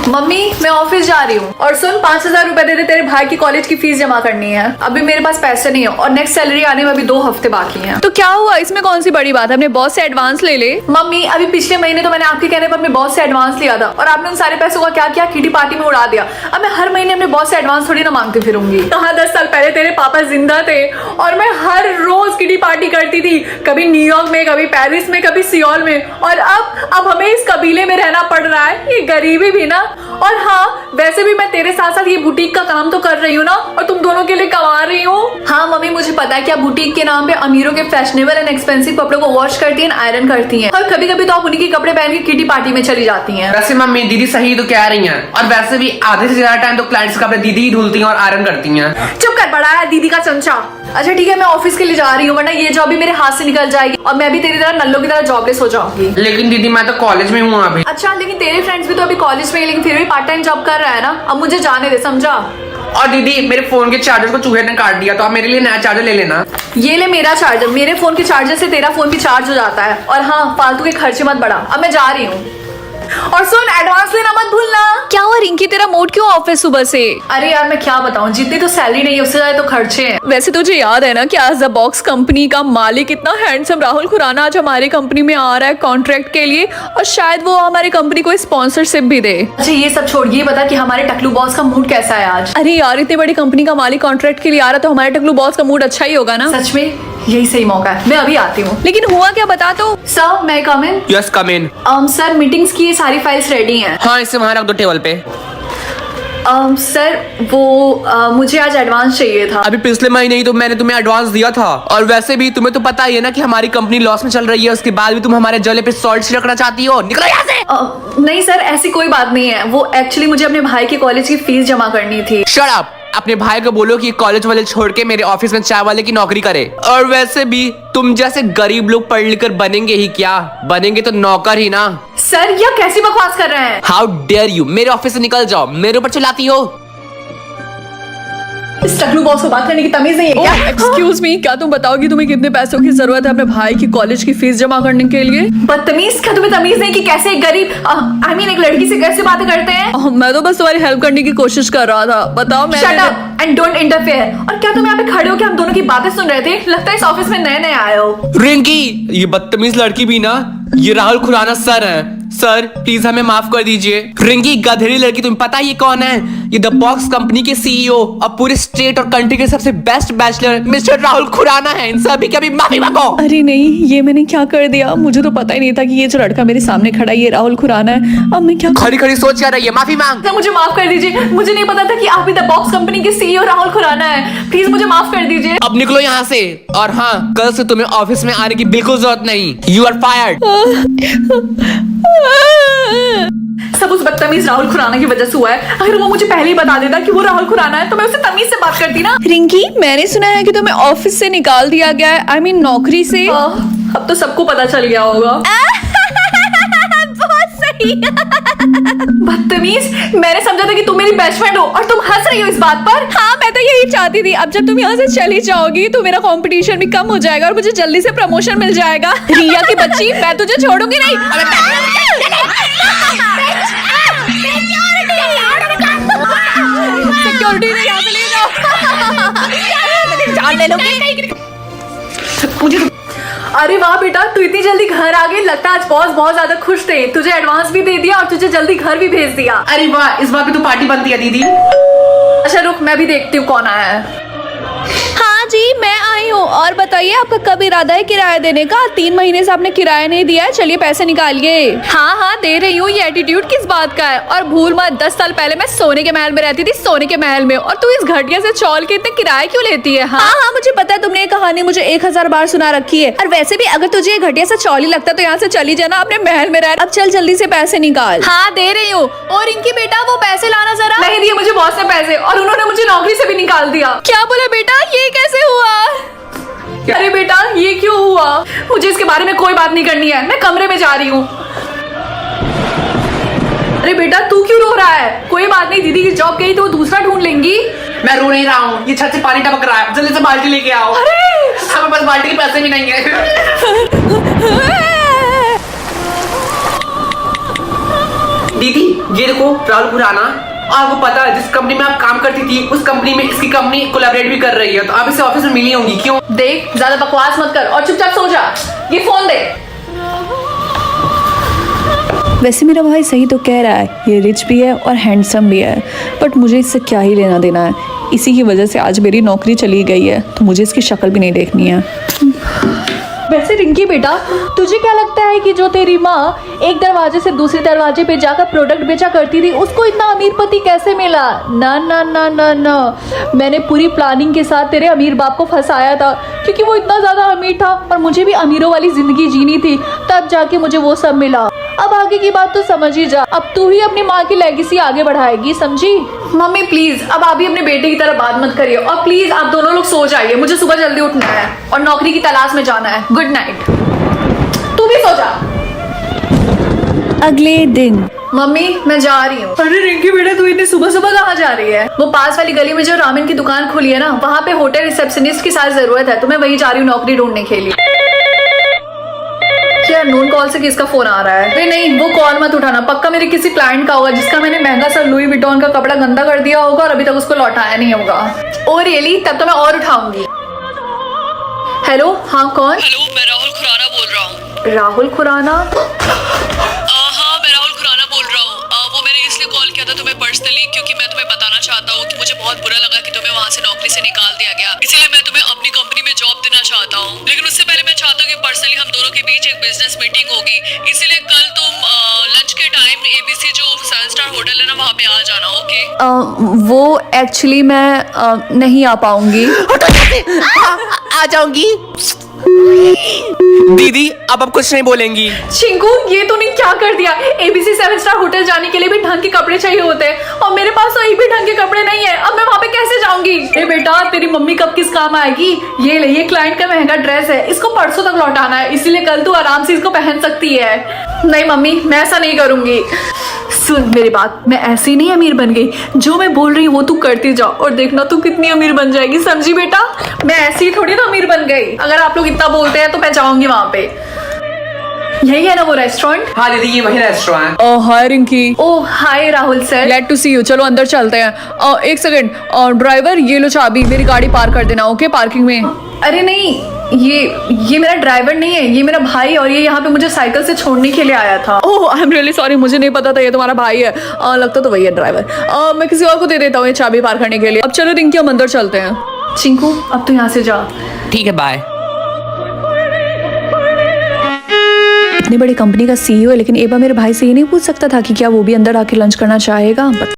Mummy मैं office जा रही हूँ और सुन 5,000 रुपए दे दे, तेरे भाई की कॉलेज की फीस जमा करनी है। अभी मेरे पास पैसे नहीं है और नेक्स्ट सैलरी आने में अभी 2 हफ्ते बाकी हैं। तो क्या हुआ, इसमें कौन सी बड़ी बात है, अपने बॉस से एडवांस ले ले। मम्मी अभी पिछले महीने तो मैंने आपके कहने पर अपने बॉस से एडवांस लिया था और आपने उन सारे पैसों का क्या किया, किटी पार्टी में उड़ा दिया। अब मैं हर महीने अपने बॉस से एडवांस थोड़ी ना मांगती फिरूंगी। कहाँ 10 साल पहले तेरे पापा जिंदा थे और मैं हर रोज किटी पार्टी करती थी, कभी न्यूयॉर्क में, कभी पेरिस में, कभी सियोल में। और अब हमें इस कबीले में रहना पड़ रहा है, ये गरीबी भी ना। और हाँ वैसे भी मैं तेरे साथ साथ ये बुटीक का काम तो कर रही हूँ ना, और तुम दोनों के लिए कमा रही हूँ। हाँ मम्मी मुझे पता है कि आप बुटीक के नाम पे अमीरों के फैशनेबल एंड एक्सपेंसिव कपड़ों को वॉश करती हैं, आयरन करती हैं, और कभी कभी तो आप उन्हीं के कपड़े पहन के किटी पार्टी में चली जाती हैं। वैसे मम्मी दीदी सही तो कह रही हैं, और वैसे भी आधे से ज्यादा टाइम तो क्लाइंट्स का कपड़े दीदी ही धुलती हैं और आयरन करती हैं। चुप कर, बड़ा है दीदी का चमचा। अच्छा ठीक है मैं ऑफिस के लिए जा रही हूँ, वरना ये जॉब भी मेरे हाथ से निकल जाएगी और मैं भी तेरी तरह नल्लों की तरह जॉबलेस हो जाऊंगी। लेकिन दीदी मैं तो कॉलेज में हूँ अभी। अच्छा लेकिन तेरे फ्रेंड्स भी तो अभी कॉलेज में है, लेकिन फिर भी पार्ट टाइम जॉब कर रहा है ना। अब मुझे जाने दे, समझा। और दीदी मेरे फोन के चार्जर को चूहे ने काट दिया, तो आप मेरे लिए नया चार्जर ले लेना। ये ले मेरा चार्जर, मेरे फोन के चार्जर से तेरा फोन भी चार्ज हो जाता है। और हाँ फालतू के खर्चे मत बढ़ा, अब मैं जा रही हूँ। और सुन एडवांस लेना मत भूलना। क्या हुआ रिंकी, तेरा मूड क्यों ऑफ है सुबह से? अरे यार मैं क्या बताऊं, जितनी तो सैलरी नहीं है उससे ज्यादा तो खर्चे हैं। वैसे तुझे याद है ना कि आज द बॉक्स कंपनी का मालिक इतना हैंडसम राहुल खुराना आज हमारी कंपनी में आ रहा है कॉन्ट्रैक्ट के लिए, और शायद वो हमारी कंपनी को स्पॉन्सरशिप भी दे। अच्छा ये सब छोड़, ये बता कि हमारे टकलू बॉस का मूड कैसा है आज? अरे यार इतनी बड़ी कंपनी का मालिक कॉन्ट्रैक्ट के लिए आ रहा, तो हमारे टकलू बॉस का मूड अच्छा ही होगा ना। सच में यही सही मौका है, मैं अभी आती हूँ। लेकिन हुआ क्या बता तो। सर मैं कम इन? यस कम इन। सर मीटिंग्स की ये सारी फाइल्स रेडी हैं। हाँ इसे वहाँ रख दो टेबल पे। सर वो मुझे आज एडवांस चाहिए था। अभी पिछले महीने ही तो मैंने तुम्हें एडवांस दिया था, और वैसे भी तुम्हें तो पता ही है ना कि हमारी कंपनी लॉस में चल रही है, उसके बाद भी तुम हमारे जले पे सॉल्ट छिड़कना चाहती हो। निकलो यहाँ से। नहीं सर ऐसी कोई बात नहीं है, वो एक्चुअली मुझे अपने भाई की कॉलेज की फीस जमा करनी थी। Shut up. अपने भाई को बोलो कि कॉलेज वाले छोड़ के मेरे ऑफिस में चाय वाले की नौकरी करे। और वैसे भी तुम जैसे गरीब लोग पढ़ लिख कर बनेंगे ही क्या, बनेंगे तो नौकर ही ना। सर यह कैसी बकवास कर रहे हैं? हाउ डेयर यू, मेरे ऑफिस से निकल जाओ, मेरे ऊपर चिल्लाती हो। इस टकलू बॉस को बात करने की तमीज नहीं है क्या? एक्सक्यूज मी, क्या तुम बताओगी तुम्हें कितने पैसों की जरूरत है अपने भाई की कॉलेज की फीस जमा करने के लिए? बदतमीज, क्या तुम्हें तमीज नहीं कि कैसे एक गरीब आई मीन एक लड़की से कैसे बातें करते हैं? मैं तो बस तुम्हारी हेल्प करने की कोशिश कर रहा था। बताओ। Shut up and don't interfere. और क्या तुम यहाँ पे खड़े हो कि हम दोनों की बातें सुन रहे थे? लगता है इस ऑफिस में नए नए आए हो। रिंकी ये बदतमीज लड़की भी ना, ये राहुल खुराना सर है। सर प्लीज हमें माफ कर दीजिए। रिंकी गधेड़ी लड़की, तुम्हें पता ये कौन है? ये द बॉक्स कंपनी के सीईओ और पूरे स्टेट और कंट्री के सबसे best bachelor mister Rahul Khurana है। इन सभी की अभी माफी मांगो। अरे नहीं, ये मैंने क्या कर दिया? मुझे तो पता ही नहीं था कि ये जो लड़का मेरे सामने खड़ा है ये राहुल खुराना है। अब मैं क्या खड़ी खड़ी सोच क्या रही है? माफी मांग। मुझे माफ कर दीजिए, मुझे नहीं पता था कि आप भी द बॉक्स कंपनी के सीईओ राहुल खुराना है। प्लीज मुझे माफ कर दीजिए। अब निकलो यहाँ से। और हाँ कल से तुम्हें ऑफिस में आने की बिल्कुल जरूरत नहीं। You are fired. सब उस बदतमीज राहुल खुराना की वजह से हुआ है। अगर वो मुझे पहले ही बता देता कि वो राहुल खुराना है तो मैं उससे तमीज से बात करती ना। रिंकी मैंने सुना है कि तुम्हें ऑफिस से निकाल दिया गया है, आई मीन नौकरी से। अब तो सबको पता चल गया होगा। बहुत सही। बदतमीज, मैंने समझा था कि तुम मेरी बेस्ट फ्रेंड हो और तुम हंस रही हो इस बात पर। हाँ मैं तो यही चाहती थी। अब जब तुम यहाँ से चली जाओगी तो मेरा कंपटीशन भी कम हो जाएगा और मुझे जल्दी से प्रमोशन मिल जाएगा। रिया की बच्ची, मैं तुझे छोड़ूंगी नहीं। सिक्योरिटी ने यहाँ से ले जाओ। जान ले लोगी। अरे वाह बेटा, तू इतनी जल्दी घर आ गई। लगता है आज बॉस बहुत ज्यादा खुश थे, तुझे एडवांस भी दे दिया और तुझे जल्दी घर भी भेज दिया। अरे वाह, इस बार भी तो पार्टी बनती है दीदी। अच्छा रुक, मैं भी देखती हूँ कौन आया है। हाँ जी मैं आई हूँ। और बताइए आपका कब इरादा है किराया देने का? 3 महीने से आपने किराया नहीं दिया है, चलिए पैसे निकालिए। हाँ हाँ दे रही हूँ। ये एटीट्यूड किस बात का है? और भूल मत 10 साल पहले मैं सोने के महल में रहती थी, सोने के महल में, और तू इस घटिया से चौल के इतने किराया क्यों लेती है? हाँ हाँ मुझे पता है, तुमने ये कहानी मुझे 1000 बार सुना रखी है। और वैसे भी अगर तुझे ये घटिया सा चौल ही लगता तो यहाँ से चली जाना, अपने महल में रह। अब चल जल्दी से पैसे निकाल। हाँ दे रही हूँ। और इनकी बेटा वो पैसे लाना जरा। नहीं दिए मुझे बॉस ने पैसे, और उन्होंने मुझे नौकरी से भी निकाल दिया। क्या बोला बेटा, ये कैसे हुआ? अरे बेटा ये क्यों हुआ? मुझे इसके बारे में कोई बात नहीं करनी है, मैं कमरे में जा रही हूँ। अरे बेटा तू क्यों रो रहा है? कोई बात नहीं, दीदी की जॉब गई तो वो दूसरा ढूंढ लेंगी। मैं रो नहीं रहा हूँ, ये छत से पानी टपक रहा है, जल्दी से बाल्टी लेके आओ। अरे हमारे पास बाल्टी के पैसे भी नहीं है। दीदी ये देखो राहुल खुराना, और आपको पता है जिस कंपनी में आप काम करती थी उस कंपनी में इसकी कंपनी कोलैबोरेट भी कर रही है, तो आप इसे ऑफिस में मिली होंगी। क्यों? देख ज्यादा बकवास मत कर और चुपचाप सो जा। ये फोन दे। वैसे मेरा भाई सही तो कह रहा है, ये रिच भी है और हैंडसम भी है, बट मुझे इससे क्या ही लेना देना है। इसी की वजह से आज मेरी नौकरी चली गई है, तो मुझे इसकी शक्ल भी नहीं देखनी है। वैसे रिंकी बेटा, तुझे क्या लगता है कि जो तेरी माँ एक दरवाजे से दूसरे दरवाजे पे जाकर प्रोडक्ट बेचा करती थी, उसको इतना अमीर पति कैसे मिला? ना ना ना ना ना, मैंने पूरी प्लानिंग के साथ तेरे अमीर बाप को फंसाया था, क्योंकि वो इतना ज़्यादा अमीर था और मुझे भी अमीरों वाली ज़िंदगी जीनी थी, तब जाके मुझे वो सब मिला। अब आगे की बात तो समझ ही जा, अब तू ही अपनी माँ की लेगेसी आगे बढ़ाएगी, समझी? मम्मी प्लीज अब आप भी अपने बेटे की तरह बात मत करिए, और प्लीज आप दोनों लोग सो जाइए, मुझे सुबह जल्दी उठना है और नौकरी की तलाश में जाना है। Good night. तू भी सो जा। अगले दिन मम्मी मैं जा रही हूँ। अरे रिंकी बेटा तू इतनी सुबह सुबह कहाँ जा रही है? वो पास वाली गली में जो रामेन की दुकान खुली है ना, वहाँ पे होटल रिसेप्शनिस्ट की साथ जरूरत है, तो मैं वहीं जा रही हूँ नौकरी ढूंढने के लिए। क्या नोन कॉल से किसका फोन आ रहा है? अरे नहीं वो कॉल मत उठाना, पक्का मेरे किसी क्लाइंट का होगा जिसका मैंने महंगा सा लुई विटॉन का कपड़ा गंदा कर दिया होगा और अभी तक उसको लौटाया नहीं होगा। Oh really? तब तो मैं और उठाऊंगी। हेलो हाँ कौन? हेलो, मैं राहुल खुराना बोल रहा हूँ। राहुल खुराना? हाँ मैं राहुल खुराना बोल रहा हूँ। वो मैंने इसलिए कॉल किया था तुम्हें पर्सनली, क्योंकि मैं तुम्हें बताना चाहता हूँ कि मुझे बहुत बुरा लगा कि तुम्हें वहाँ से नौकरी से निकाल दिया गया, इसीलिए मैं तुम्हें अपनी कंपनी में जॉब देना चाहता हूँ। लेकिन उससे पहले मैं चाहता हूँ कि पर्सनली हम दोनों के बीच एक बिजनेस मीटिंग होगी, इसीलिए कल तुम लंच के टाइम ABC जो 7 स्टार होटल है ना वहाँ पे आ जाना। ओके? वो एक्चुअली मैं नहीं आ पाऊंगी। आ जाऊंगी। दीदी अब कुछ नहीं बोलेंगी। चिंकू ये तूने क्या कर दिया? ABC 7 स्टार होटल जाने के लिए भी ढंग के कपड़े चाहिए होते हैं और मेरे पास तो एक भी ढंग के कपड़े नहीं है, अब मैं वहाँ पे कैसे जाऊंगी? ए बेटा तेरी मम्मी कब किस काम आएगी? ये ले, ये क्लाइंट का महंगा ड्रेस है, इसको परसों तक लौटाना है, इसीलिए कल तू आराम से इसको पहन सकती है। नहीं मम्मी मैं ऐसा नहीं करूंगी। सुन मेरी बात, मैं ऐसे ही नहीं अमीर बन गई, जो मैं बोल रही हूँ वो तू करती जा और देखना तू कितनी अमीर बन जाएगी, समझी बेटा? मैं ऐसे ही थोड़ी ना अमीर बन गई। अगर आप लोग इतना बोलते हैं तो मैं जाऊंगी वहाँ पे। यही है ना वो रेस्टोरेंट? हाँ दीदी ये वही restaurant. Hi Rinki. Oh hi Rahul sir. Glad to see you. चलो अंदर चलते हैं। एक सेकंड, ड्राइवर ये लो चाबी, मेरी गाड़ी पार्क कर देना, ओके? पार्किंग में। अरे नहीं ये मेरा ड्राइवर नहीं है, ये मेरा भाई, और ये यहाँ पे मुझे साइकिल से छोड़ने के लिए आया था। ओह आई एम रियली सॉरी, मुझे नहीं पता था ये तुम्हारा भाई है। लगता तो वही है ड्राइवर। मैं किसी और को दे देता हूँ ये चाबी पार्क करने के लिए। अब चलो रिंकी हम अंदर चलते हैं। चिंकू अब तो यहाँ से जा। ठीक है बाय। इतनी बड़ी कंपनी का CEO है, लेकिन एक बार मेरे भाई से ये नहीं पूछ सकता था कि क्या वो भी अंदर आके लंच करना चाहेगा?